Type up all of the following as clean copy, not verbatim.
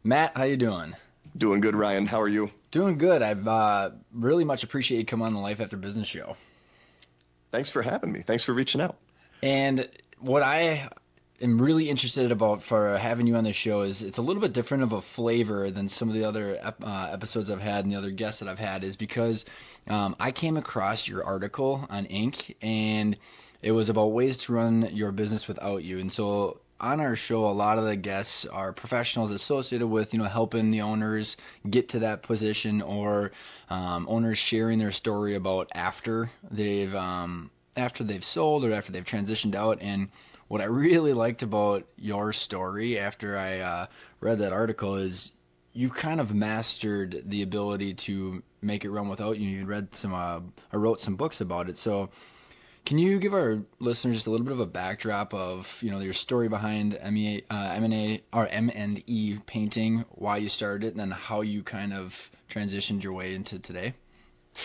Matt, how you doing? Doing good, Ryan. How are you? Doing good. I've really much appreciate you coming on the Life After Business show. Thanks for having me. Thanks for reaching out. And what I am really interested about for having you on the show is it's a little bit different of a flavor than some of the other episodes I've had and the other guests that I've had is because I came across your article on Inc. and it was about ways to run your business without you. And so on our show, a lot of the guests are professionals associated with, helping the owners get to that position or owners sharing their story about after they've sold or after they've transitioned out. And what I really liked about your story after I read that article is you kind of mastered the ability to make it run without you. You read I wrote some books about it. So can you give our listeners just a little bit of a backdrop of your story behind M&A or M&E painting, why you started it, and then how you kind of transitioned your way into today?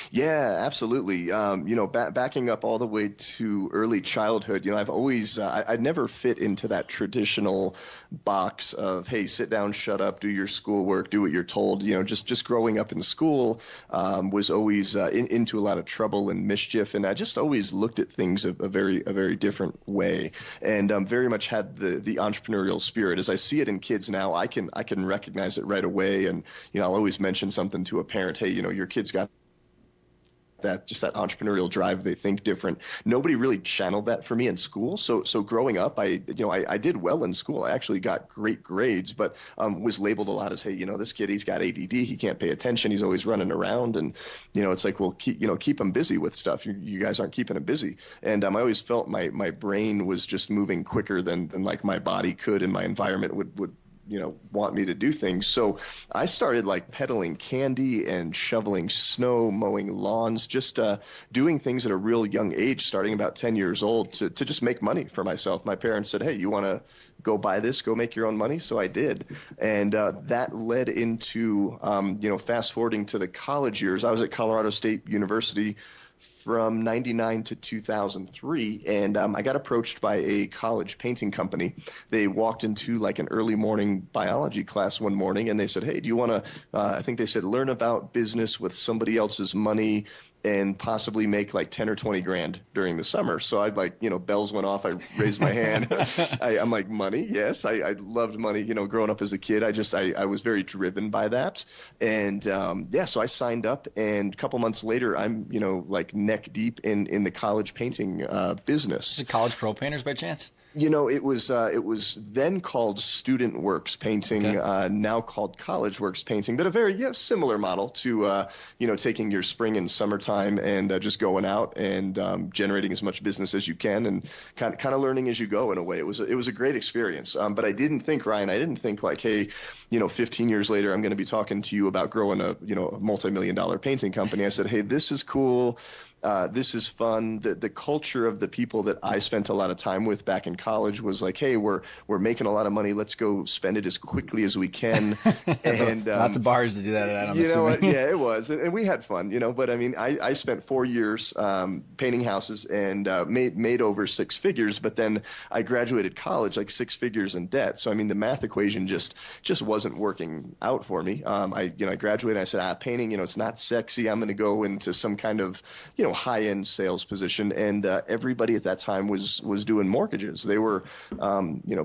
Yeah, absolutely. Backing up all the way to early childhood, I've always, I never fit into that traditional box of, hey, sit down, shut up, do your schoolwork, do what you're told. Just growing up in school was always into a lot of trouble and mischief, and I just always looked at things a very different way, and very much had the entrepreneurial spirit. As I see it in kids now, I can recognize it right away, and I'll always mention something to a parent, hey, your kid's got that entrepreneurial drive. They think different. Nobody really channeled that for me in school. So growing up, I did well in school. I actually got great grades, but was labeled a lot as, hey, this kid, he's got ADD. He can't pay attention. He's always running around, and it's like, well, keep him busy with stuff. You guys aren't keeping him busy. And I always felt my brain was just moving quicker than like my body could, and my environment would want me to do things. So I started like peddling candy and shoveling snow, mowing lawns, just doing things at a real young age, starting about 10 years old to just make money for myself. My parents said, hey, you want to go buy this, go make your own money. So I did. And that led into, fast forwarding to the college years. I was at Colorado State University from 99 to 2003, and I got approached by a college painting company. They walked into like an early morning biology class one morning, and they said, hey, do you want to, I think they said, learn about business with somebody else's money and possibly make like 10 or 20 grand during the summer. So I'd like, bells went off. I raised my hand. I'm like, money? Yes. I loved money, growing up as a kid. I was very driven by that. And yeah, so I signed up, and a couple months later, I'm, like neck deep in the college painting Is business. it College Pro Painters by chance? It was then called Student Works Painting, Okay. now called College Works Painting, but a very similar model to taking your spring and summertime and just going out and generating as much business as you can, and kind of learning as you go. In a way, it was a great experience. But I didn't think, Ryan, I didn't think like, hey, 15 years later, I'm going to be talking to you about growing a multi-million dollar painting company. I said, hey, this is cool. This is fun. The culture of the people that I spent a lot of time with back in college was like, hey, we're making a lot of money. Let's go spend it as quickly as we can. And Lots of bars to do that at, I'm you know what? assuming. Yeah, it was, and we had fun. But I mean, I spent 4 years painting houses and made over six figures. But then I graduated college like six figures in debt. So I mean, the math equation just wasn't working out for me. I graduated. And I said, painting, it's not sexy. I'm going to go into some kind of high-end sales position, and everybody at that time was doing mortgages. They were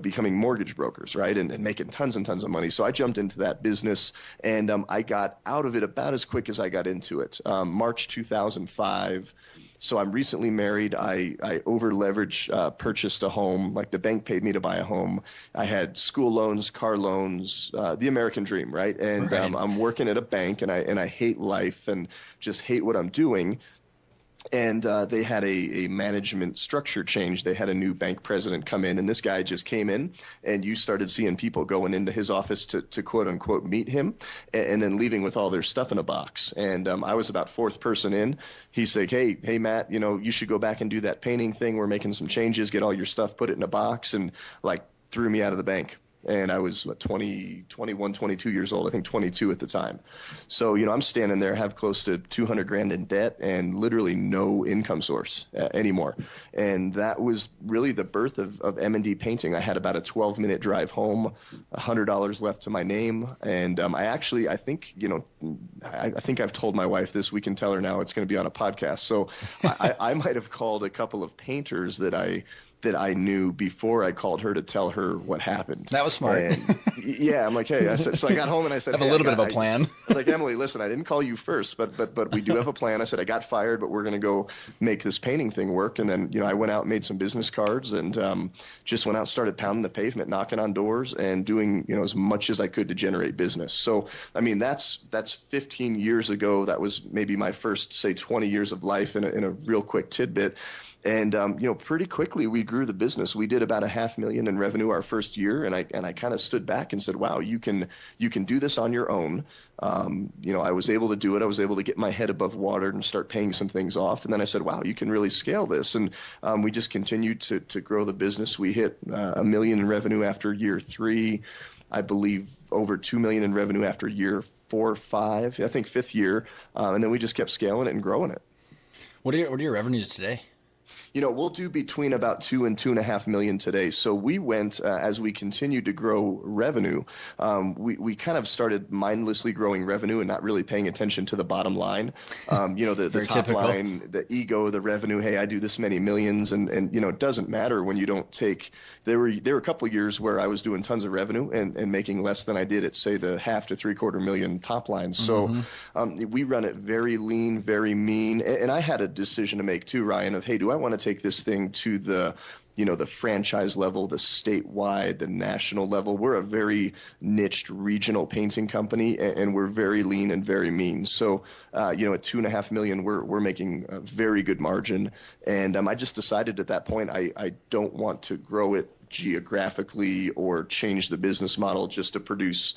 becoming mortgage brokers, right, and making tons and tons of money. So I jumped into that business, and I got out of it about as quick as I got into it. March 2005. So I'm recently married. I over leveraged, purchased a home. Like the bank paid me to buy a home. I had school loans, car loans, the American dream, right? And Right. I'm working at a bank, and I hate life and just hate what I'm doing. And they had a management structure change. They had a new bank president come in, and this guy just came in, and you started seeing people going into his office to quote unquote meet him, and then leaving with all their stuff in a box. And I was about fourth person in. He's like, hey, Matt, you should go back and do that painting thing. We're making some changes. Get all your stuff, put it in a box, and like threw me out of the bank. And I was 20, 21, 22 years old, I think 22 at the time. So, I'm standing there, have close to 200 grand in debt and literally no income source anymore. And that was really the birth of M&D Painting. I had about a 12-minute drive home, $100 left to my name. And I think, I think I've told my wife this. We can tell her now, it's going to be on a podcast. So I might have called a couple of painters that I knew before I called her to tell her what happened. That was smart. And yeah, I'm like, hey, so I got home and I said, I have a little bit of a plan. I was like, Emily, listen, I didn't call you first, but we do have a plan. I said, I got fired, but we're going to go make this painting thing work. And then, I went out and made some business cards and just went out and started pounding the pavement, knocking on doors and doing, as much as I could to generate business. So, I mean, that's 15 years ago. That was maybe my first, say, 20 years of life in a real quick tidbit. And, pretty quickly we grew the business. We did about $500,000 in revenue our first year. And I kind of stood back and said, wow, you can do this on your own. I was able to do it. I was able to get my head above water and start paying some things off. And then I said, wow, you can really scale this. And we just continued to grow the business. We hit $1 million in revenue after year 3. I believe over $2 million in revenue after year 4 or 5, I think 5th year. And then we just kept scaling it and growing it. What are your revenues today? We'll do between about 2 and 2.5 million today. So we went, as we continued to grow revenue, we kind of started mindlessly growing revenue and not really paying attention to the bottom line. The top typical line, the ego, the revenue. Hey, I do this many millions, and it doesn't matter when you don't take. There were a couple of years where I was doing tons of revenue and making less than I did at, say, the $500,000 to $750,000 top line. So we run it very lean, very mean. And I had a decision to make too, Ryan, of, hey, do I want to take this thing to the franchise level, the statewide, the national level? We're a very niched regional painting company, and we're very lean and very mean. So, at $2.5 million, we're making a very good margin. And I just decided at that point, I don't want to grow it geographically or change the business model just to produce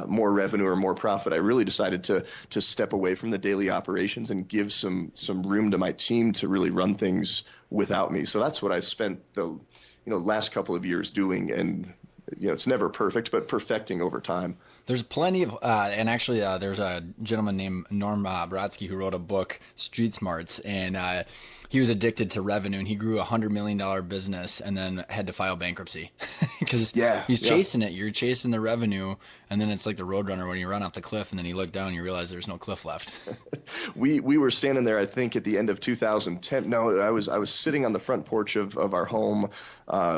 more revenue or more profit. I really decided to step away from the daily operations and give some room to my team to really run things without me. So that's what I spent the last couple of years doing, and it's never perfect, but perfecting over time. There's plenty of, and actually there's a gentleman named Norm Brodsky who wrote a book, Street Smarts, and he was addicted to revenue, and he grew a $100 million business and then had to file bankruptcy because he's chasing it. You're chasing the revenue, and then it's like the Roadrunner when you run off the cliff, and then you look down and you realize there's no cliff left. We were standing there, I think, at the end of 2010. No, I was sitting on the front porch of our home.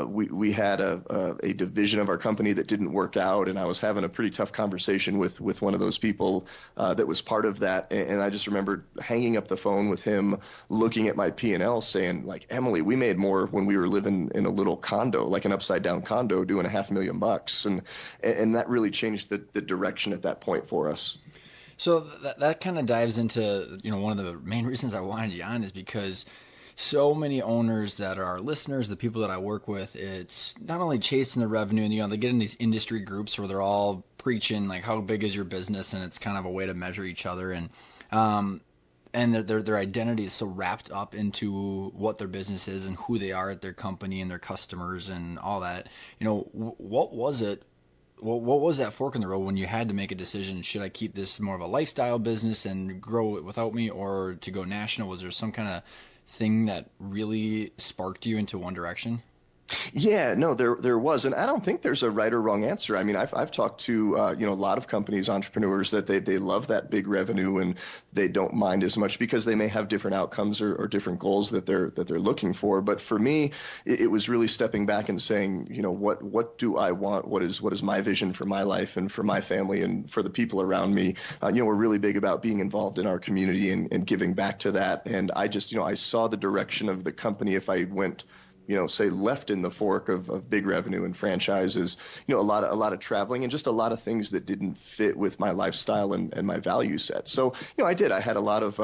We had a division of our company that didn't work out, and I was having a pretty tough conversation with one of those people that was part of that. And I just remember hanging up the phone with him, looking at my P&L, saying, like, Emily, we made more when we were living in a little condo, like an upside down condo, doing $500,000, and that really changed the direction at that point for us. So that kind of dives into one of the main reasons I wanted you on is because so many owners that are our listeners, the people that I work with, it's not only chasing the revenue, and they get in these industry groups where they're all preaching like how big is your business, and it's kind of a way to measure each other, and their identity is so wrapped up into what their business is and who they are at their company and their customers and all that. What was it? What was that fork in the road when you had to make a decision? Should I keep this more of a lifestyle business and grow it without me, or to go national? Was there some kind of thing that really sparked you into one direction? Yeah, no, there was, and I don't think there's a right or wrong answer. I mean, I've talked to a lot of companies, entrepreneurs that they love that big revenue and they don't mind as much because they may have different outcomes or different goals that they're looking for. But for me, it was really stepping back and saying, what do I want? What is my vision for my life and for my family and for the people around me? We're really big about being involved in our community and giving back to that. And I just, I saw the direction of the company if I went say left in the fork of big revenue and franchises, a lot of traveling and just a lot of things that didn't fit with my lifestyle and my value set. So, I had a lot of,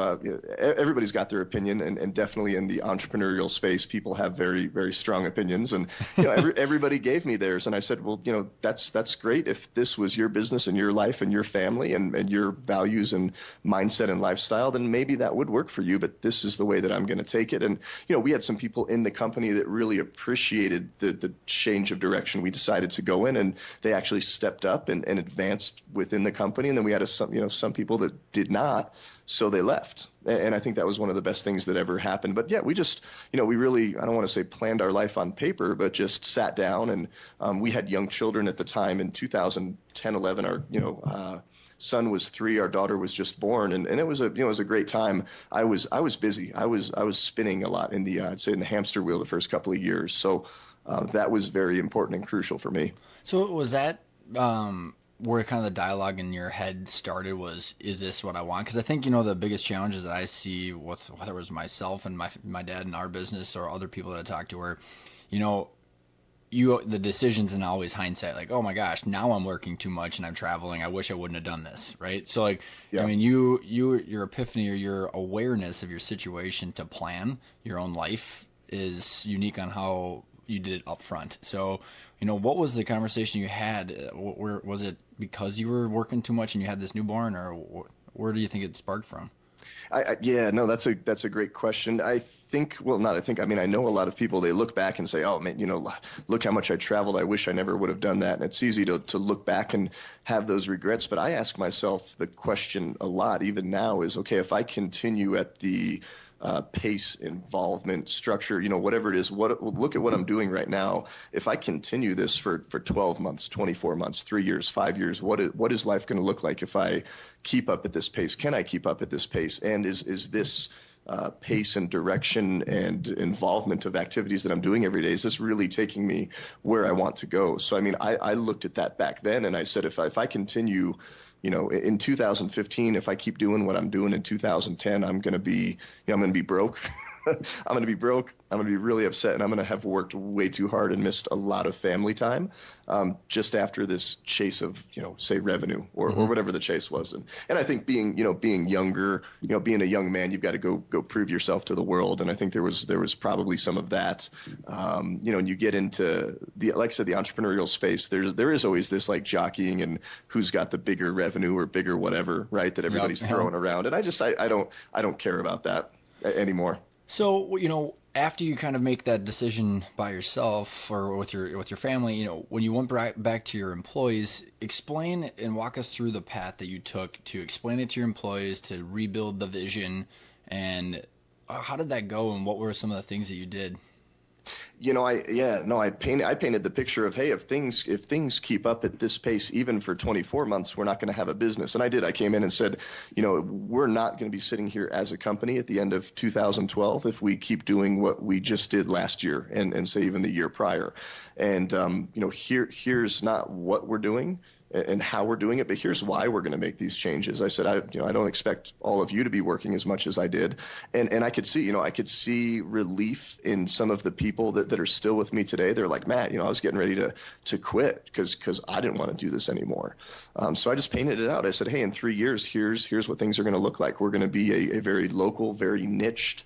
everybody's got their opinion, and definitely in the entrepreneurial space, people have very, very strong opinions, and, everybody gave me theirs. And I said, well, that's great. If this was your business and your life and your family and your values and mindset and lifestyle, then maybe that would work for you, but this is the way that I'm going to take it. And, we had some people in the company that really appreciated the change of direction we decided to go in, and they actually stepped up and advanced within the company. And then we had some people that did not, so they left. And I think that was one of the best things that ever happened. But yeah, we just, we really, I don't want to say planned our life on paper, but just sat down, and we had young children at the time in 2010, 11, our, son was 3, our daughter was just born, and it was a great time. I was busy. I was spinning a lot in the I'd say in the hamster wheel the first couple of years. So that was very important and crucial for me. So was that where kind of the dialogue in your head started, was, is this what I want? Because I think, the biggest challenges that I see with whether it was myself and my dad in our business or other people that I talk to are, the decisions and always hindsight, like, oh my gosh, now I'm working too much and I'm traveling. I wish I wouldn't have done this. Right. So like, yeah. I mean, your epiphany or your awareness of your situation to plan your own life is unique on how you did it up front. So, what was the conversation you had? Was it because you were working too much and you had this newborn, or where do you think it sparked from? That's a great question. I know a lot of people, they look back and say, oh man, look how much I traveled. I wish I never would have done that. And it's easy to look back and have those regrets. But I ask myself the question a lot, even now, is, okay, if I continue at the pace, involvement, structure, whatever it is, look at what I'm doing right now. If I continue this for 12 months, 24 months, 3 years, 5 years, what is life going to look like if I keep up at this pace? Can I keep up at this pace? And is this pace and direction and involvement of activities that I'm doing every day, is this really taking me where I want to go? So, I mean, I looked at that back then, and I said, if I continue, in 2015, if I keep doing what I'm doing in 2010, I'm going to be broke. I'm going to be broke. I'm going to be really upset, and I'm going to have worked way too hard and missed a lot of family time just after this chase of, say, revenue or whatever the chase was. And I think being younger, being a young man, you've got to go prove yourself to the world. And I think there was probably some of that, and you get into like I said, the entrepreneurial space, there is always this like jockeying and who's got the bigger revenue or bigger whatever, right, that everybody's throwing around. And I don't care about that anymore. So, after you kind of make that decision by yourself or with your family, when you went back to your employees, explain and walk us through the path that you took to explain it to your employees, to rebuild the vision, and how did that go, and what were some of the things that you did? I painted the picture of, hey, if things keep up at this pace, even for 24 months, we're not going to have a business. And I did. I came in and said, we're not going to be sitting here as a company at the end of 2012 if we keep doing what we just did last year and say even the year prior. And here's not what we're doing and how we're doing it, but here's why we're going to make these changes. I said, I don't expect all of you to be working as much as I did. And I could see relief in some of the people that are still with me today. They're like, Matt, I was getting ready to quit because I didn't want to do this anymore. So I just painted it out. I said, hey, in 3 years, here's what things are going to look like. We're going to be a very local, very niched,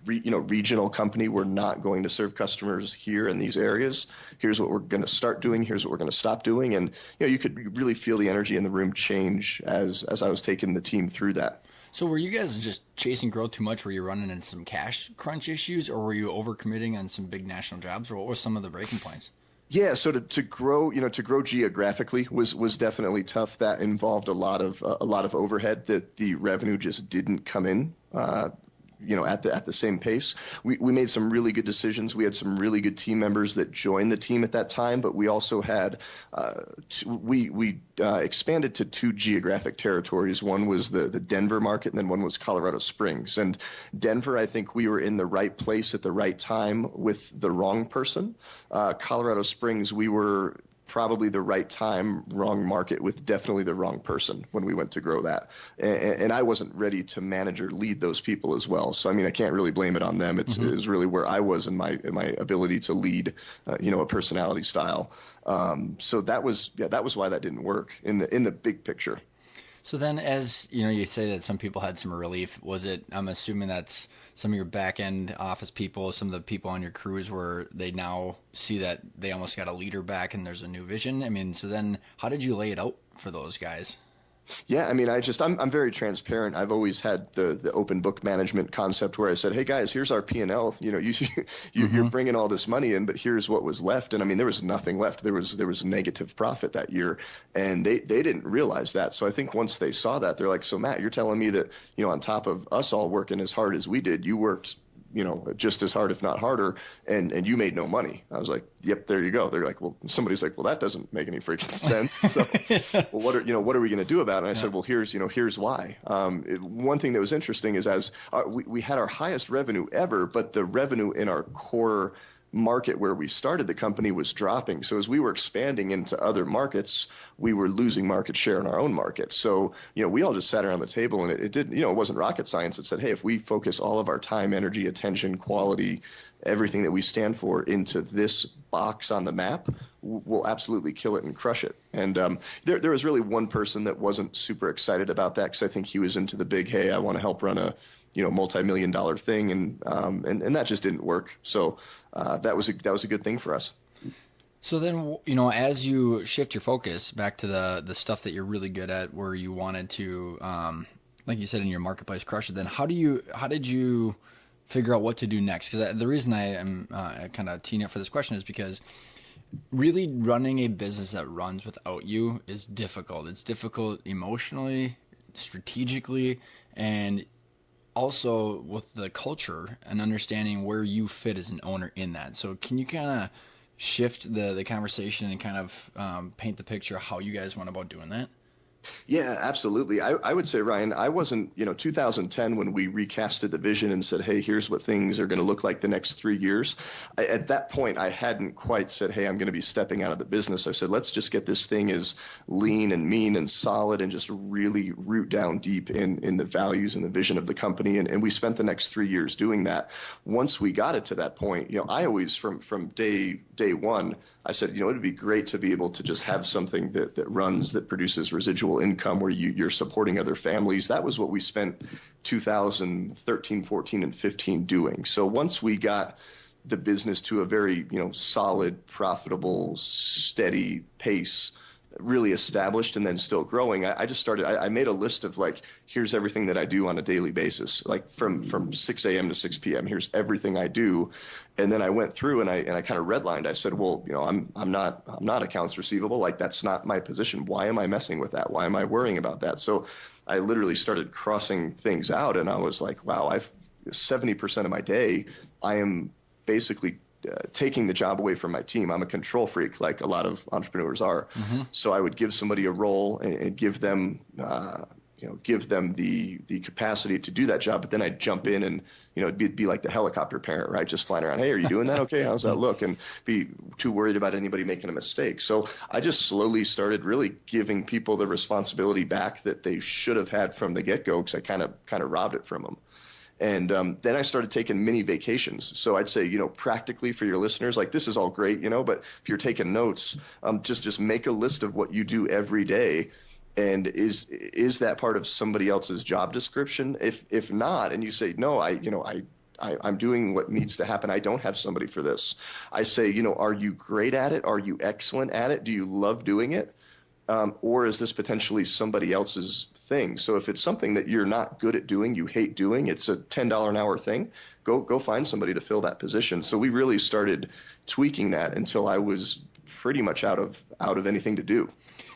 regional company. We're not going to serve customers here in these areas. Here's what we're going to start doing. Here's what we're going to stop doing. And, you could really feel the energy in the room change as I was taking the team through that. So were you guys just chasing growth too much? Were you running into some cash crunch issues, or were you overcommitting on some big national jobs, or what were some of the breaking points? Yeah, so to grow geographically was definitely tough. That involved a lot of overhead that the revenue just didn't come in at the same pace. We made some really good decisions. We had some really good team members that joined the team at that time, but we also had we expanded to 2 geographic territories. One was the Denver market, and then one was Colorado Springs. And Denver, I think we were in the right place at the right time with the wrong person. Colorado Springs, we were probably the right time, wrong market with definitely the wrong person when we went to grow that. And I wasn't ready to manage or lead those people as well. So, I mean, I can't really blame it on them. It's really where I was in my ability to lead, a personality style. So that was why that didn't work in the big picture. So then, as you say that some people had some relief. Was it? I'm assuming that's some of your back end office people, some of the people on your crews, where they now see that they almost got a leader back and there's a new vision. I mean, so then how did you lay it out for those guys? Yeah, I mean, I'm very transparent. I've always had the open book management concept where I said, "Hey guys, here's our P&L. You know, you're Mm-hmm. bringing all this money in, but here's what was left." And I mean, there was nothing left. There was negative profit that year, and they didn't realize that. So I think once they saw that, they're like, "So Matt, you're telling me that, you know, on top of us all working as hard as we did, you worked, you know, just as hard, if not harder, and you made no money." I was like, "Yep, there you go." They're like, "Well," somebody's like, "Well, that doesn't make any freaking sense." So, well, what are we going to do about it? And I said, "Well, here's why." One thing that was interesting is as we had our highest revenue ever, but the revenue in our core market where we started the company was dropping. So as we were expanding into other markets, we were losing market share in our own market. So, you know, we all just sat around the table, and it didn't, you know, it wasn't rocket science. It said, "Hey, if we focus all of our time, energy, attention, quality, everything that we stand for into this box on the map, we'll absolutely kill it and crush it." And there was really one person that wasn't super excited about that, because I think he was into the big, "Hey, I want to help run a, you know, multi-million-dollar thing," and that just didn't work. So that was a good thing for us. So then, you know, as you shift your focus back to the stuff that you're really good at, where you wanted to, like you said, in your marketplace, crush it. Then how did you figure out what to do next? Because the reason I am kind of teeing up for this question is because really running a business that runs without you is difficult. It's difficult emotionally, strategically, and also with the culture and understanding where you fit as an owner in that. So can you kind of shift the conversation and kind of paint the picture of how you guys went about doing that? Yeah, absolutely. I would say, Ryan, I wasn't, you know, 2010 when we recasted the vision and said, "Hey, here's what things are going to look like the next 3 years." At that point, I hadn't quite said, "Hey, I'm going to be stepping out of the business." I said, "Let's just get this thing as lean and mean and solid and just really root down deep in the values and the vision of the company." And we spent the next 3 years doing that. Once we got it to that point, you know, I always, from day one, I said, you know, it'd be great to be able to just have something that runs, that produces residual income where you're supporting other families. That was what we spent 2013, 14, and 15 doing. So once we got the business to a very, you know, solid, profitable, steady pace, really established and then still growing, I just started, I made a list of like, here's everything that I do on a daily basis, like from 6 a.m. to 6 p.m. Here's everything I do. And then I went through and I kind of redlined. I said, well, you know, I'm not accounts receivable. Like, that's not my position. Why am I messing with that? Why am I worrying about that? So I literally started crossing things out, and I was like, wow, 70% of my day, I am basically taking the job away from my team. I'm a control freak, like a lot of entrepreneurs are. Mm-hmm. So I would give somebody a role and give them, give them the capacity to do that job. But then I'd jump in and, you know, be like the helicopter parent, right? Just flying around. "Hey, are you doing that? Okay, how's that look?" And be too worried about anybody making a mistake. So I just slowly started really giving people the responsibility back that they should have had from the get-go, because I kind of robbed it from them. And then I started taking mini vacations. So I'd say, you know, practically for your listeners, like, this is all great, you know, but if you're taking notes, just make a list of what you do every day. And is that part of somebody else's job description? If not, and you say, "No, I'm doing what needs to happen. I don't have somebody for this." I say, you know, are you great at it? Are you excellent at it? Do you love doing it? Or is this potentially somebody else's thing? So if it's something that you're not good at doing, you hate doing, it's a $10 an hour thing, go find somebody to fill that position. So we really started tweaking that until I was pretty much out of anything to do.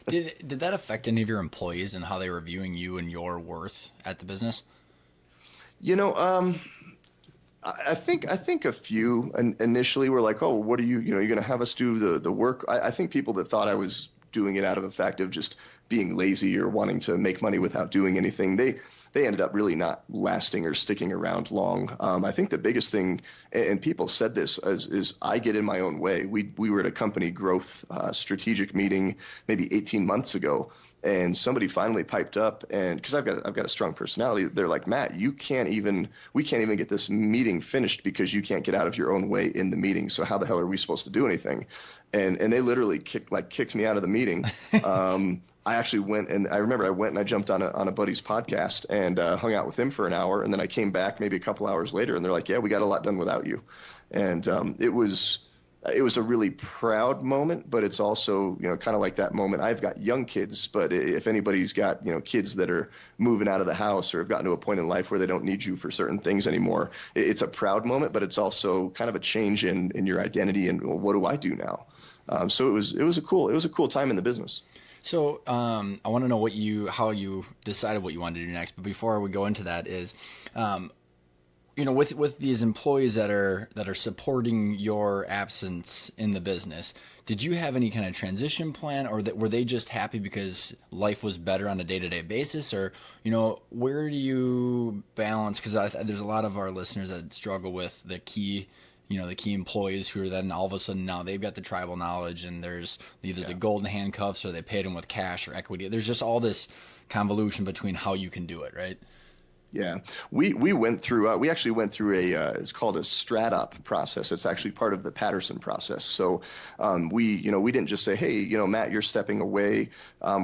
Did that affect any of your employees and how they were viewing you and your worth at the business? You know, I think a few initially were like, "Oh, what are you know, you're going to have us do the work." I think people that thought I was doing it out of a fact of just being lazy or wanting to make money without doing anything, they ended up really not lasting or sticking around long. I think the biggest thing, and people said this, is I get in my own way. We were at a company growth strategic meeting maybe 18 months ago, and somebody finally piped up, and because I've got a strong personality, they're like, "Matt, we can't even get this meeting finished because you can't get out of your own way in the meeting. So how the hell are we supposed to do anything?" And they literally kicked me out of the meeting. I actually went, and I remember I went and I jumped on a buddy's podcast and hung out with him for an hour, and then I came back maybe a couple hours later, and they're like, "Yeah, we got a lot done without you." And it was it was a really proud moment, but it's also, kind of like that moment. I've got young kids, but if anybody's got, kids that are moving out of the house or have gotten to a point in life where they don't need you for certain things anymore, it's a proud moment, but it's also kind of a change in your identity and, well, what do I do now? So it was a cool time in the business. So I want to know how you decided what you wanted to do next. But before we go into that, is with these employees that are supporting your absence in the business, did you have any kind of transition plan, or were they just happy because life was better on a day-to-day basis, or where do you balance? Because there's a lot of our listeners that struggle with the key employees who are then all of a sudden now they've got the tribal knowledge, and there's either the golden handcuffs or they paid them with cash or equity. There's just all this convolution between how you can do it, right? Yeah, we went through. We actually went through it's called a strat up process. It's actually part of the Patterson process. So we didn't just say, hey, Matt, you're stepping away.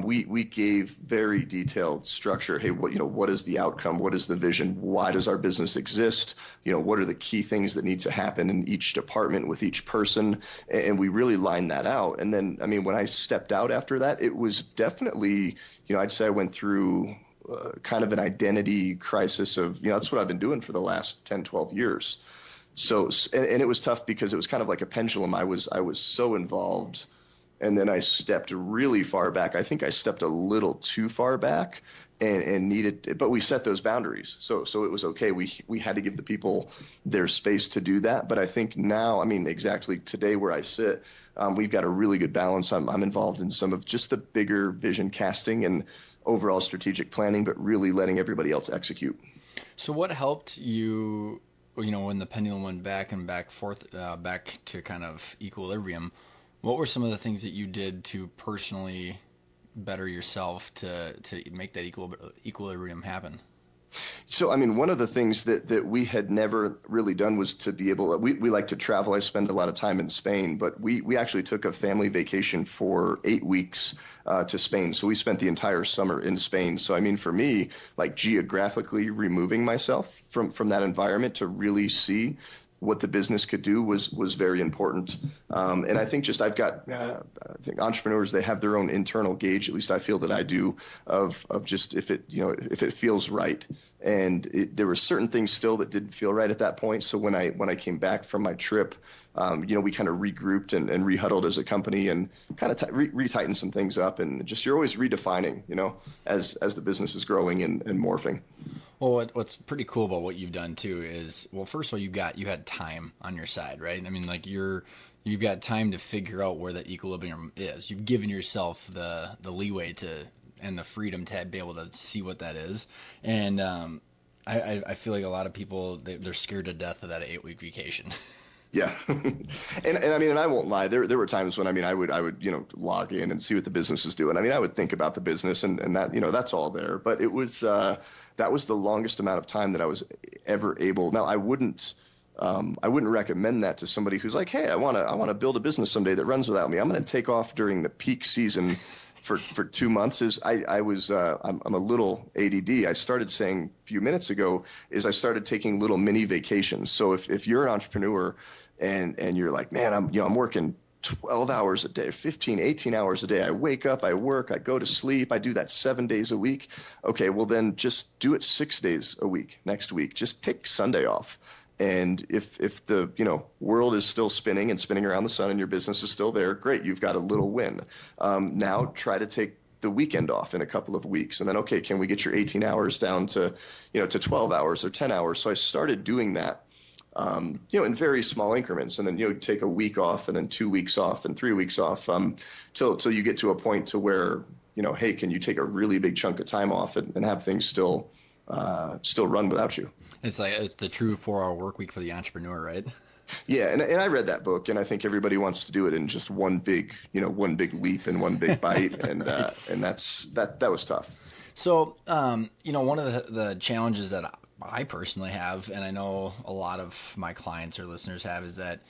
We gave very detailed structure. Hey, what is the outcome? What is the vision? Why does our business exist? What are the key things that need to happen in each department with each person? And we really lined that out. And then, when I stepped out after that, it was definitely, I'd say I went through kind of an identity crisis of, that's what I've been doing for the last 10, 12 years. So, and it was tough because it was kind of like a pendulum. I was so involved, and then I stepped really far back. I think I stepped a little too far back and needed, but we set those boundaries. So it was okay. We had to give the people their space to do that. But I think now, exactly today where I sit, we've got a really good balance. I'm involved in some of just the bigger vision casting and overall strategic planning, but really letting everybody else execute. So what helped you, when the pendulum went back and forth, back to kind of equilibrium, what were some of the things that you did to personally better yourself to make that equilibrium happen? So, one of the things that we had never really done was to be able, we like to travel. I spend a lot of time in Spain, but we actually took a family vacation for 8 weeks to Spain. So we spent the entire summer in Spain. So, for me, like geographically removing myself from that environment to really see what the business could do was very important. And I think I've got, I think entrepreneurs, they have their own internal gauge, at least I feel that I do, of just if it feels right. And there were certain things still that didn't feel right at that point. So when I came back from my trip, we kind of regrouped and rehuddled as a company and kind of retightened some things up. And just, you're always redefining, as the business is growing and morphing. Well, what's pretty cool about what you've done too is, well, first of all, you had time on your side, right? You've got time to figure out where that equilibrium is. You've given yourself the leeway and the freedom to be able to see what that is. And I feel like a lot of people, they're scared to death of that 8-week vacation. Yeah. And I won't lie. There were times when, I would, log in and see what the business is doing. I would think about the business and that, that's all there, but it was, that was the longest amount of time that I was ever able. Now I wouldn't recommend that to somebody who's like, hey, I want to build a business someday that runs without me. I'm going to take off during the peak season for 2 months. I'm a little ADD. I started saying a few minutes ago is I started taking little mini vacations. So if you're an entrepreneur and you're like, man, I'm working 12 hours a day, 15, 18 hours a day. I wake up, I work, I go to sleep. I do that 7 days a week. Okay, well then just do it 6 days a week next week. Just take Sunday off. And if the world is still spinning and spinning around the sun and your business is still there, great, you've got a little win. Now try to take the weekend off in a couple of weeks. And then, okay, can we get your 18 hours down to 12 hours or 10 hours? So I started doing that. In very small increments, and then take a week off, and then 2 weeks off, and 3 weeks off, till you get to a point to where hey, can you take a really big chunk of time off and have things still run without you? It's the true 4-hour work week for the entrepreneur, right? Yeah, and I read that book, and I think everybody wants to do it in just one big leap and one big bite, and right. And that was tough. So one of the challenges that I personally have, and I know a lot of my clients or listeners have, is that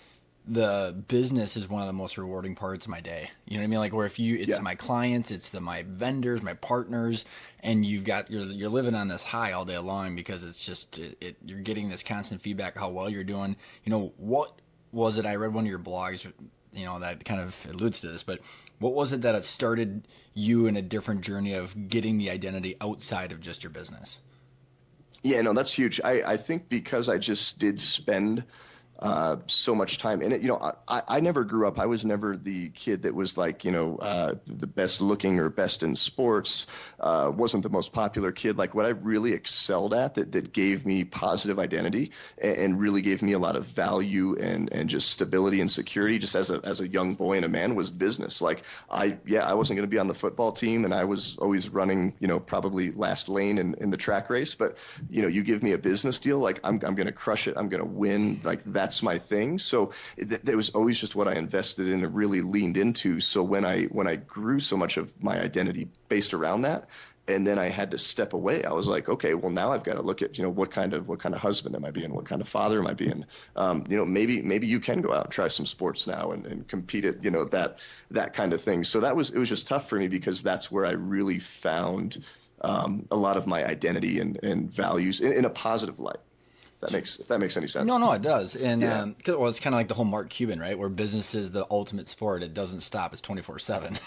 the business is one of the most rewarding parts of my day. You know what I mean? Like where it's my clients, it's my vendors, my partners, and you're living on this high all day long because it's just you're getting this constant feedback how well you're doing. What was it? I read one of your blogs, that kind of alludes to this, but what was it that it started you in a different journey of getting the identity outside of just your business? Yeah, no, that's huge. I think because I just did spend so much time in it. I never grew up. I was never the kid that was like, the best looking or best in sports. Wasn't the most popular kid. Like what I really excelled at that gave me positive identity and really gave me a lot of value and just stability and security just as a young boy and a man was business. Like I wasn't going to be on the football team and I was always running, probably last lane in the track race. But, you give me a business deal, like I'm going to crush it. I'm going to win. Like that's my thing. So that was always just what I invested in and really leaned into. So when I grew so much of my identity based around that, and then I had to step away, I was like, okay, well now I've got to look at, what kind of husband am I being? What kind of father am I being? Maybe you can go out and try some sports now and compete at, that kind of thing. So it was just tough for me because that's where I really found a lot of my identity and values in a positive light. If that makes any sense. No, it does. And Yeah. it's kind of like the whole Mark Cuban, right? Where business is the ultimate sport. It doesn't stop. It's 24/7.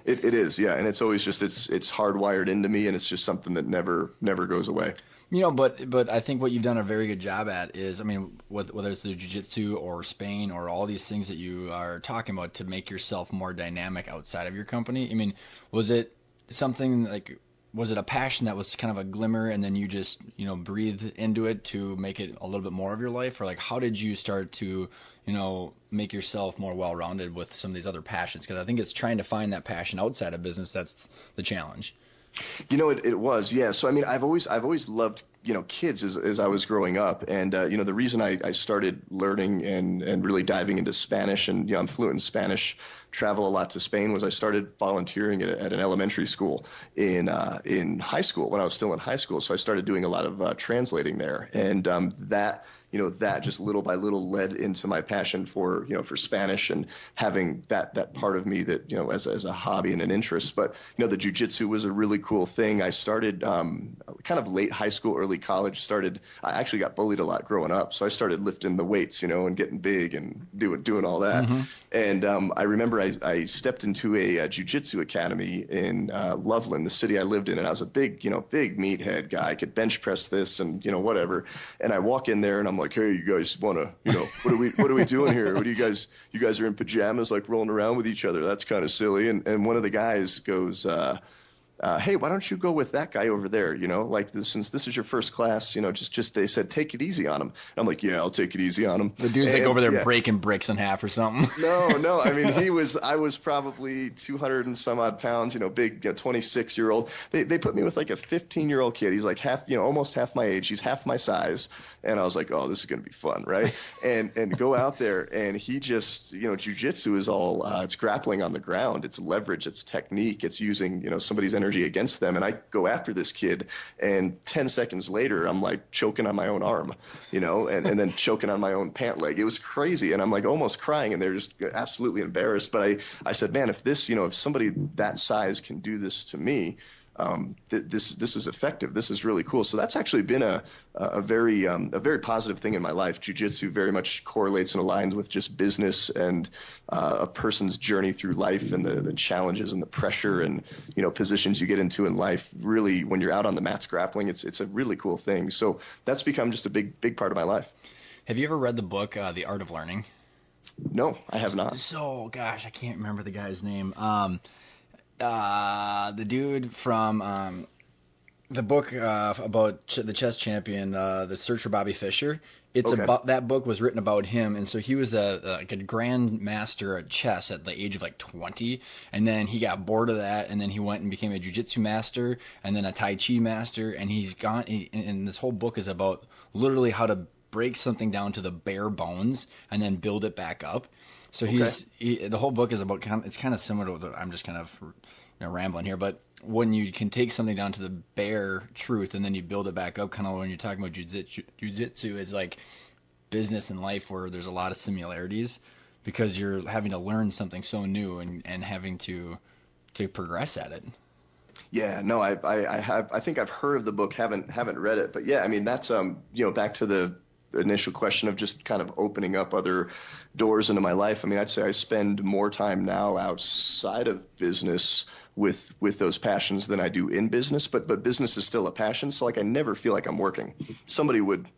It is, yeah, and it's always just it's hardwired into me, and it's just something that never goes away. But I think what you've done a very good job at is, I mean, whether it's the jiu-jitsu or Spain or all these things that you are talking about to make yourself more dynamic outside of your company. I mean, was it something like, was it a passion that was kind of a glimmer and then you just, breathed into it to make it a little bit more of your life? Or like, how did you start to, make yourself more well-rounded with some of these other passions? Because I think it's trying to find that passion outside of business that's the challenge. It was, yeah. So I mean, I've always loved kids as I was growing up, and the reason I started learning and really diving into Spanish, and I'm fluent in Spanish, travel a lot to Spain, was I started volunteering at an elementary school in high school when I was still in high school. So I started doing a lot of translating there, and that just little by little led into my passion for Spanish and having that part of me that, as a hobby and an interest. But, the jujitsu was a really cool thing. I started kind of late high school, early college, I actually got bullied a lot growing up. So I started lifting the weights, and getting big and doing all that. Mm-hmm. And I remember I stepped into a jujitsu academy in Loveland, the city I lived in. And I was a big meathead guy. I could bench press this and, whatever. And I walk in there and I'm like, hey, you guys want to, what are we doing here? What do you guys are in pajamas, like rolling around with each other. That's kind of silly. And one of the guys goes, hey, why don't you go with that guy over there? Since this is your first class, just they said, take it easy on him. And I'm like, yeah, I'll take it easy on him. The dude's like over there breaking bricks in half or something. No. I mean, I was probably 200 and some odd pounds, big, 26-year-old. They put me with like a 15-year-old kid. He's like almost half my age. He's half my size. And I was like, oh, this is going to be fun, right? and go out there, and he just, jujitsu is all, it's grappling on the ground. It's leverage, it's technique, it's using, somebody's energy against them. And I go after this kid, and 10 seconds later, I'm like choking on my own arm, and then choking on my own pant leg. It was crazy. And I'm like almost crying, and they're just absolutely embarrassed. But I said, man, if somebody that size can do this to me, this is effective. This is really cool. So that's actually been a very positive thing in my life. Jiu-jitsu very much correlates and aligns with just business and a person's journey through life and the challenges and the pressure and positions you get into in life. Really, when you're out on the mats grappling, it's a really cool thing. So that's become just a big part of my life. Have you ever read the book The Art of Learning? No, I have not. So gosh, I can't remember the guy's name. The dude from the book about the chess champion, The Search for Bobby Fischer. It's okay. About that book was written about him, and so he was like a grand master at chess at the age of like 20, and then he got bored of that, and then he went and became a jiu-jitsu master, and then a tai chi master, and and this whole book is about literally how to break something down to the bare bones and then build it back up. So the whole book is about it's kind of similar to I'm just kind of rambling here, but when you can take something down to the bare truth and then you build it back up, kind of when you're talking about jiu-jitsu is like business and life where there's a lot of similarities because you're having to learn something so new and having to progress at it. Yeah, no, I think I've heard of the book, haven't read it, but yeah, I mean that's back to the initial question of just kind of opening up other doors into my life, I mean, I'd say I spend more time now outside of business with those passions than I do in business, but business is still a passion. So like I never feel like I'm working. Somebody would,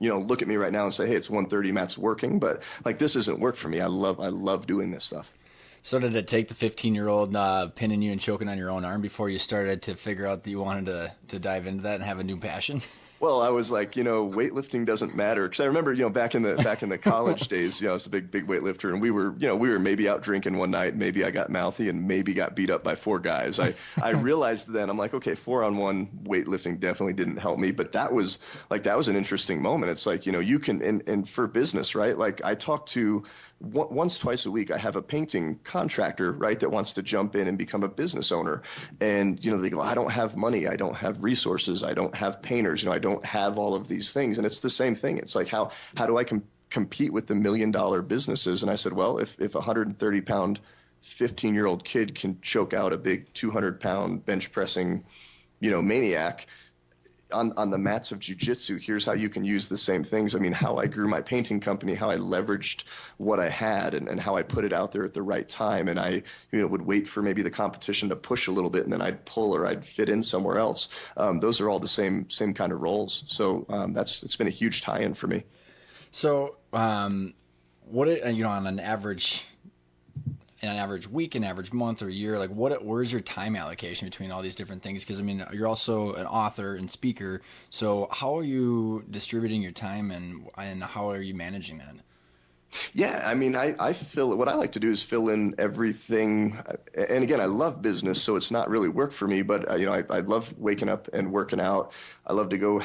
look at me right now and say, hey, it's 1:30, Matt's working, but like this isn't work for me. I love doing this stuff. So did it take the 15-year-old pinning you and choking on your own arm before you started to figure out that you wanted to dive into that and have a new passion? Well, I was like, weightlifting doesn't matter, because I remember, back in the college days, I was a big weightlifter, and we were maybe out drinking one night, maybe I got mouthy, and maybe got beat up by four guys. I realized then, I'm like, okay, 4-on-1 weightlifting definitely didn't help me, but that was an interesting moment. It's like, you can, and for business, right? Like I talk to once, twice a week, I have a painting contractor, right, that wants to jump in and become a business owner. And, they go, I don't have money. I don't have resources. I don't have painters. I don't have all of these things. And it's the same thing. It's like, how do I compete with the $1 million businesses? And I said, well, if a 130-pound 15-year-old kid can choke out a big 200-pound bench pressing, maniac, on the mats of jiu-jitsu, here's how you can use the same things. I mean, how I grew my painting company, how I leveraged what I had, and how I put it out there at the right time. And I, would wait for maybe the competition to push a little bit, and then I'd pull or I'd fit in somewhere else. Those are all the same kind of roles. So it's been a huge tie-in for me. So on an average week, an average month or year, like where's your time allocation between all these different things? Because I mean, you're also an author and speaker. So how are you distributing your time, and how are you managing that? Yeah, I mean, I fill what I like to do is fill in everything. And again, I love business, so it's not really work for me. But I love waking up and working out. I love to go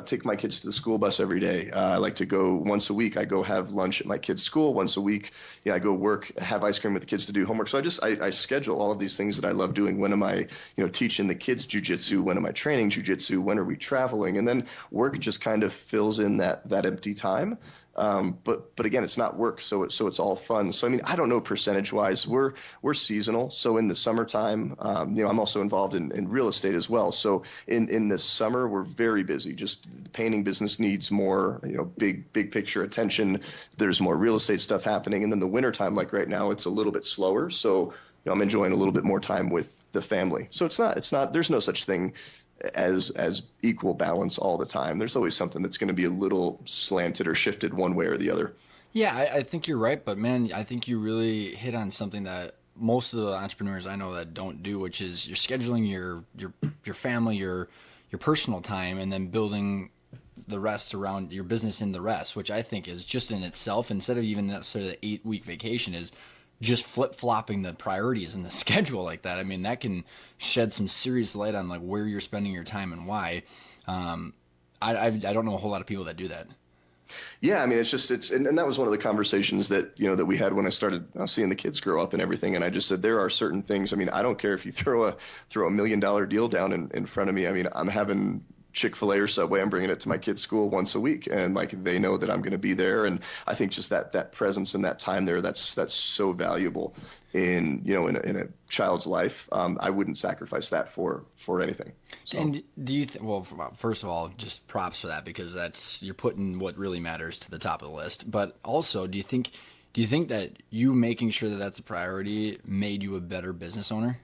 take my kids to the school bus every day. I like to go once a week. I go have lunch at my kids' school once a week. I go work, have ice cream with the kids to do homework. So I schedule all of these things that I love doing. When am I teaching the kids jujitsu? When am I training jujitsu? When are we traveling? And then work just kind of fills in that empty time. But again, it's not work, so it's all fun. So I mean, I don't know percentage wise. We're seasonal. So in the summertime, I'm also involved in real estate as well. So in the summer, we're very busy. Just the painting business needs more, big picture attention. There's more real estate stuff happening. And then the wintertime, like right now, it's a little bit slower. So I'm enjoying a little bit more time with the family. So it's not. There's no such thing as equal balance all the time. There's always something that's going to be a little slanted or shifted one way or the other. Yeah, I think you're right, but man, I think you really hit on something that most of the entrepreneurs I know that don't do, which is you're scheduling your family, your personal time, and then building the rest around your business in the rest, which I think is just in itself, instead of even necessarily the 8-week vacation, is just flip-flopping the priorities in the schedule like that. I mean, that can shed some serious light on like where you're spending your time and why. I don't know a whole lot of people that do that. Yeah, I mean, and that was one of the conversations that we had when I started seeing the kids grow up and everything. And I just said, there are certain things. I mean, I don't care if you throw a $1 million deal down in front of me. I mean, I'm having Chick-fil-A or Subway, I'm bringing it to my kids' school once a week, and like they know that I'm going to be there. And I think just that presence and that time there, that's so valuable in a child's life. I wouldn't sacrifice that for anything. So. And do you well, first of all, just props for that, because you're putting what really matters to the top of the list. But also, do you think that you making sure that that's a priority made you a better business owner?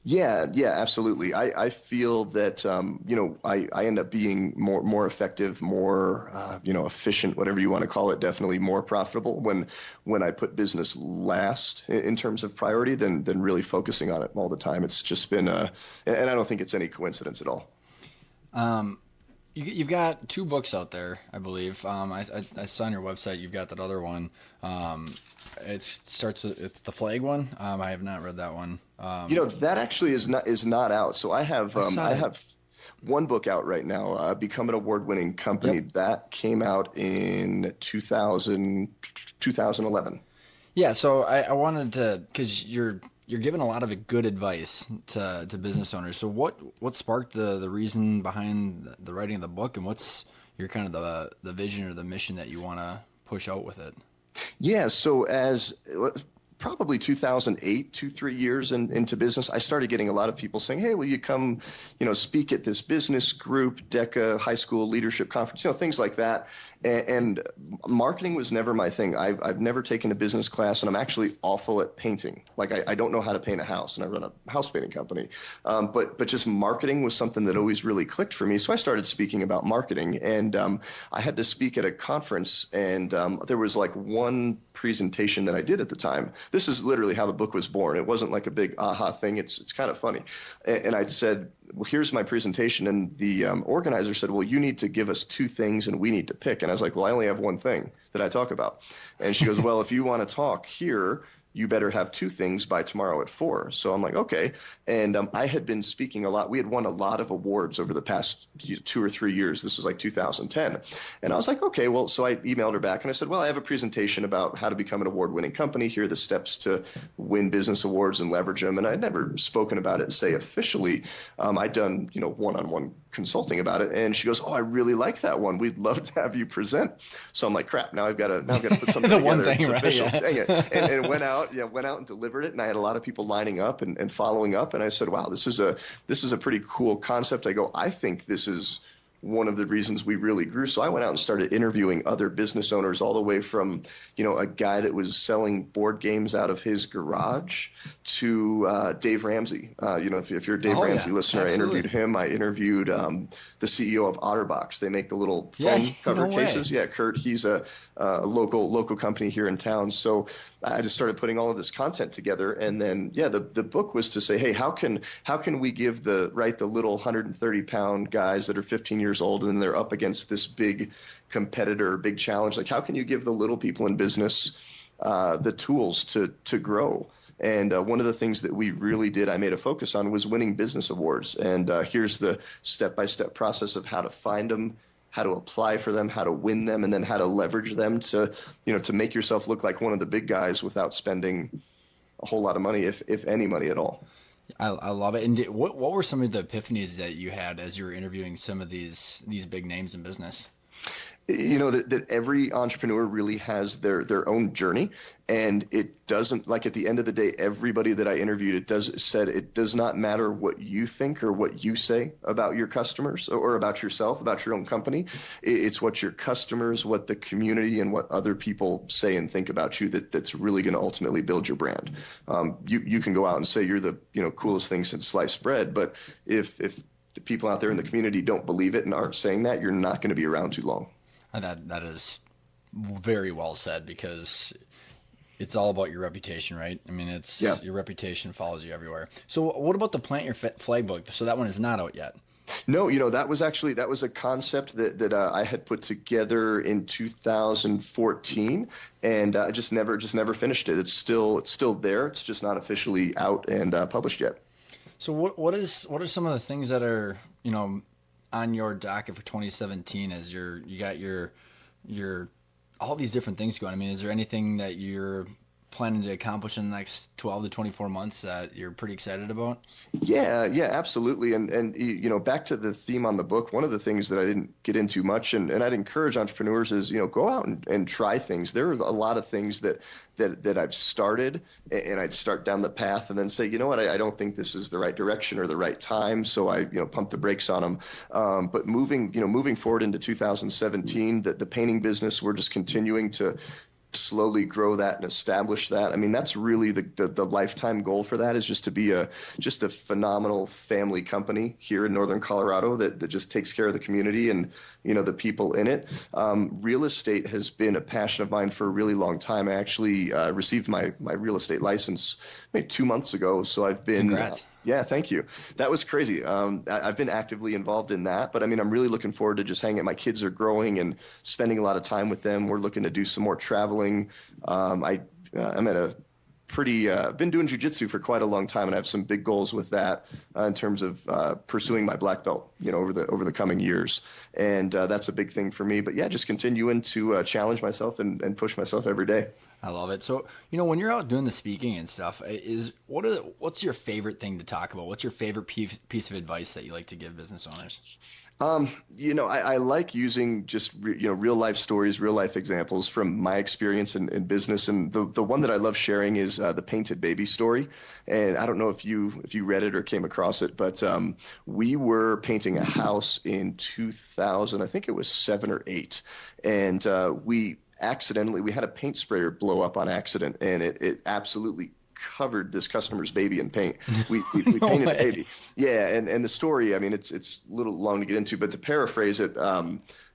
Yeah, absolutely. I feel that, I end up being more effective, more, efficient, whatever you want to call it, definitely more profitable when I put business last in terms of priority than really focusing on it all the time. It's just been, and I don't think it's any coincidence at all. You've got 2 books out there, I believe. I saw on your website you've got that other one. It's the flag one. I have not read that one. That actually is not out. So I have one book out right now, Become an Award-Winning Company. Yep. That came out in 2011. Yeah, so I wanted to, because you're giving a lot of good advice to business owners. So what sparked the reason behind the writing of the book, and what's your kind of the vision or the mission that you want to push out with it? Yeah, so probably 2008, 3 years into business, I started getting a lot of people saying, "Hey, will you come, speak at this business group, DECA, high school leadership conference, things like that." And marketing was never my thing. I've never taken a business class, and I'm actually awful at painting. Like I don't know how to paint a house, and I run a house painting company. But just marketing was something that always really clicked for me. So I started speaking about marketing, and I had to speak at a conference, and there was like one presentation that I did at the time. This is literally how the book was born. It wasn't like a big aha thing. It's kind of funny. And I'd said, "Well, here's my presentation." And the organizer said, "Well, you need to give us two things and we need to pick." And I was like, "Well, I only have one thing that I talk about." And she goes, "Well, if you want to talk here, you better have two things by tomorrow at 4. So I'm like, okay. And I had been speaking a lot. We had won a lot of awards over the past 2 or 3 years. This was like 2010. And I was like, okay, well, so I emailed her back and I said, "Well, I have a presentation about how to become an award-winning company. Here are the steps to win business awards and leverage them." And I'd never spoken about it, say, officially. I'd done, one-on-one consulting about it. And she goes, "Oh, I really like that one. We'd love to have you present." So I'm like, crap, now I've got to put something The together. one thing, it's right? official. Yeah. Dang it. And went out and delivered it. And I had a lot of people lining up and following up. And I said, "Wow, this is a pretty cool concept." I go, "I think this is one of the reasons we really grew." So I went out and started interviewing other business owners, all the way from, a guy that was selling board games out of his garage to Dave Ramsey. If you're a Dave Ramsey listener, absolutely. I interviewed him. I interviewed the CEO of Otterbox. They make the little phone cover cases. Yeah, Kurt. He's a local company here in town. So I just started putting all of this content together, and then the book was to say, hey, how can we give the little 130-pound guys that are 15 years old and they're up against this big competitor, big challenge? Like, how can you give the little people in business the tools to grow? And one of the things that we really did, I made a focus on, was winning business awards. And here's the step-by-step process of how to find them, how to apply for them, how to win them, and then how to leverage them to make yourself look like one of the big guys without spending a whole lot of money, if any money at all. I love it. And what were some of the epiphanies that you had as you were interviewing some of these big names in business? That every entrepreneur really has their own journey, and it doesn't, like, at the end of the day, everybody that I interviewed, said it does not matter what you think or what you say about your customers or about yourself, about your own company. It's what your customers, what the community, and what other people say and think about you that's really going to ultimately build your brand. You can go out and say you're the coolest thing since sliced bread, but if the people out there in the community don't believe it and aren't saying that, you're not going to be around too long. That is very well said, because it's all about your reputation, right? I mean, your reputation follows you everywhere. So what about the Plant Your Flag book? So that one is not out yet. No, that was a concept that I had put together in 2014, and I just never finished it. It's still there. It's just not officially out and published yet. So what are some of the things that are on your docket for 2017 as you got your all these different things going? I mean, is there anything that you're planning to accomplish in the next 12 to 24 months that you're pretty excited about? Yeah, absolutely. And back to the theme on the book, one of the things that I didn't get into much, and I'd encourage entrepreneurs, is, go out and try things. There are a lot of things that I've started, and I'd start down the path and then say, you know what, I don't think this is the right direction or the right time. So I, pump the brakes on them. But moving forward into 2017, the painting business, we're just continuing to slowly grow that and establish that. I mean, that's really the lifetime goal for that, is just to be just a phenomenal family company here in Northern Colorado that just takes care of the community and, the people in it. Real estate has been a passion of mine for a really long time. I actually received my real estate license maybe 2 months ago. So I've been... Congrats. Yeah, thank you. That was crazy. I've been actively involved in that, but I mean, I'm really looking forward to just hanging. My kids are growing and spending a lot of time with them. We're looking to do some more traveling. I'm at a pretty, been doing jujitsu for quite a long time, and I have some big goals with that in terms of pursuing my black belt, over the coming years. And that's a big thing for me. But yeah, just continuing to challenge myself and push myself every day. I love it. So, when you're out doing the speaking and stuff, what's your favorite thing to talk about? What's your favorite piece of advice that you like to give business owners? I like using just real life stories, real life examples from my experience in business, and the one that I love sharing is the painted baby story. And I don't know if you read it or came across it, but we were painting a house in 2000, I think it was 7 or 8, and we had a paint sprayer blow up on accident, and it absolutely covered this customer's baby in paint. We No painted a way. baby. Yeah, and the story, I mean, it's a little long to get into, but to paraphrase it,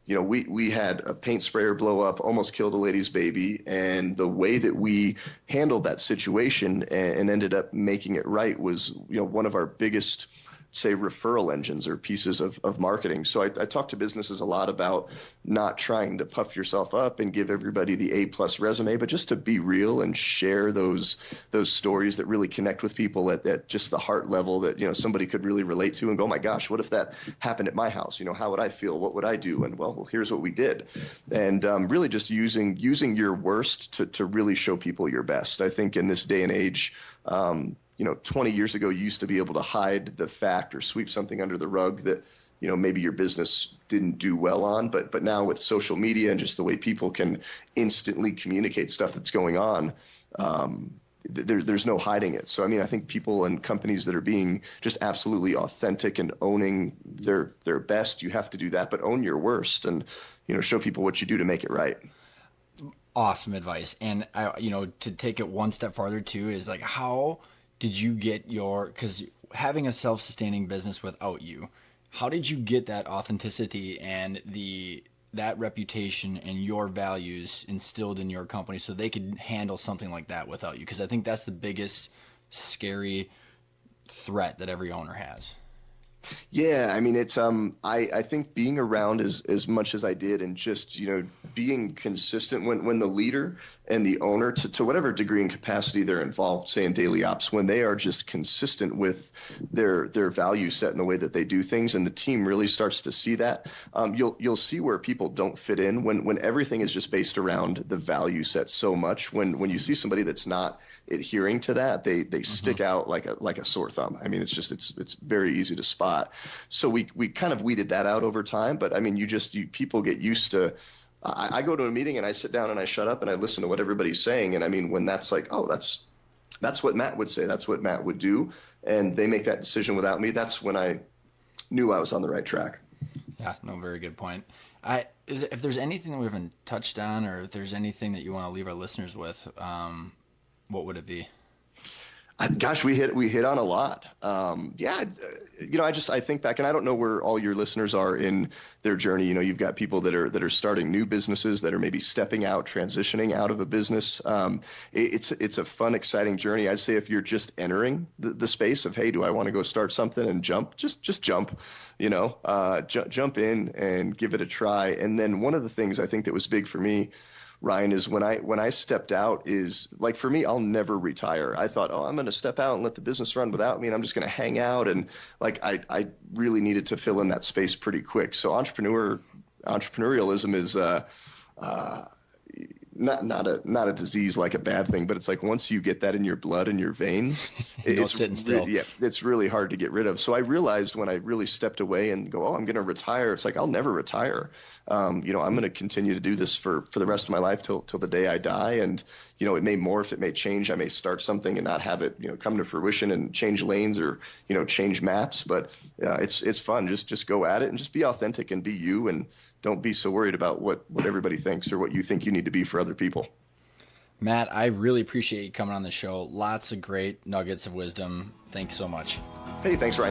we had a paint sprayer blow up, almost killed a lady's baby, and the way that we handled that situation and ended up making it right was, one of our biggest, say, referral engines or pieces of marketing. So I talk to businesses a lot about not trying to puff yourself up and give everybody the A+ resume, but just to be real and share those stories that really connect with people at just the heart level that, somebody could really relate to and go, oh my gosh, what if that happened at my house? How would I feel? What would I do? And well, here's what we did. And really just using your worst to really show people your best. I think in this day and age, 20 years ago, you used to be able to hide the fact or sweep something under the rug that, maybe your business didn't do well on. But now with social media and just the way people can instantly communicate stuff that's going on, there's no hiding it. So, I mean, I think people and companies that are being just absolutely authentic and owning their best, you have to do that, but own your worst and, show people what you do to make it right. Awesome advice. And to take it one step farther too is like, how did you get because having a self-sustaining business without you, how did you get that authenticity and that reputation and your values instilled in your company so they could handle something like that without you? Because I think that's the biggest scary threat that every owner has. Yeah, I mean, it's I think being around as much as I did and just, being consistent when the leader and the owner to whatever degree and capacity they're involved, say in daily ops, when they are just consistent with their value set and the way that they do things, and the team really starts to see that, you'll see where people don't fit in when everything is just based around the value set so much. When you see somebody that's not adhering to that, they stick out like a sore thumb. I mean, it's very easy to spot. So we kind of weeded that out over time. But I mean, people get used to. I go to a meeting and I sit down and I shut up and I listen to what everybody's saying. And I mean, when that's like, oh, that's what Matt would say, that's what Matt would do, and they make that decision without me, that's when I knew I was on the right track. Yeah, no, very good point. If there's anything that we haven't touched on, or if there's anything that you want to leave our listeners with, what would it be? Gosh, we hit on a lot. I think back, and I don't know where all your listeners are in their journey. You've got people that are starting new businesses, that are maybe stepping out, transitioning out of a business. It's a fun, exciting journey. I'd say if you're just entering the space of, hey, do I want to go start something and jump? Just jump. Jump in and give it a try. And then one of the things I think that was big for me, Ryan, is when I stepped out, is like, for me, I'll never retire. I thought, I'm going to step out and let the business run without me, and I'm just going to hang out. And like, I really needed to fill in that space pretty quick. So entrepreneurialism is not a disease, like a bad thing, but it's like once you get that in your blood and your veins, It's sitting still. Yeah, it's really hard to get rid of. So I realized when I really stepped away and go, I'm going to retire. It's like, I'll never retire. I'm going to continue to do this for the rest of my life till the day I die. And, it may morph, it may change. I may start something and not have it, come to fruition and change lanes or, change maps. But it's fun. Just go at it and just be authentic and be you, and don't be so worried about what everybody thinks or what you think you need to be for other people. Matt, I really appreciate you coming on the show. Lots of great nuggets of wisdom. Thanks so much. Hey, thanks, Ryan.